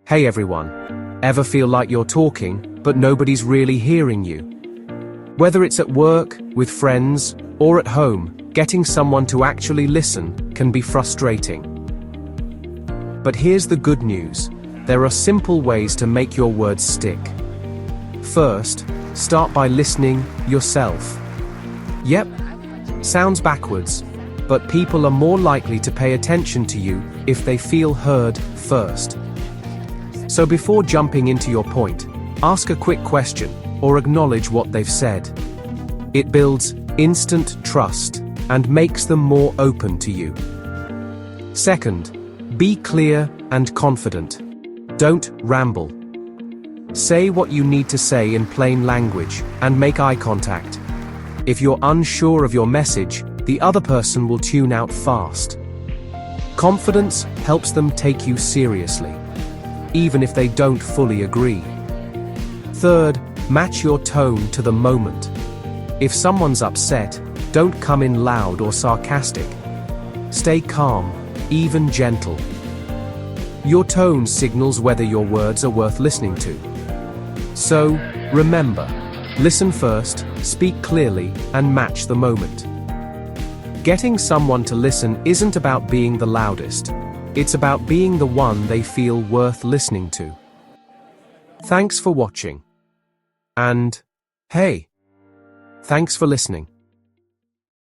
Hey everyone, ever feel like you're talking, but nobody's really hearing you? Whether it's at work, with friends, or at home, getting someone to actually listen can be frustrating. But here's the good news. There are simple ways to make your words stick. First, start by listening yourself. Yep, sounds backwards, but people are more likely to pay attention to you if they feel heard first. So before jumping into your point, ask a quick question or acknowledge what they've said. It builds instant trust and makes them more open to you. Second, be clear and confident. Don't ramble. Say what you need to say in plain language and make eye contact. If you're unsure of your message, the other person will tune out fast. Confidence helps them take you seriously, even if they don't fully agree. Third, match your tone to the moment. If someone's upset, don't come in loud or sarcastic. Stay calm, even gentle. Your tone signals whether your words are worth listening to. So, remember, listen first, speak clearly, and match the moment. Getting someone to listen isn't about being the loudest. It's about being the one they feel worth listening to. Thanks for watching. And, hey, thanks for listening.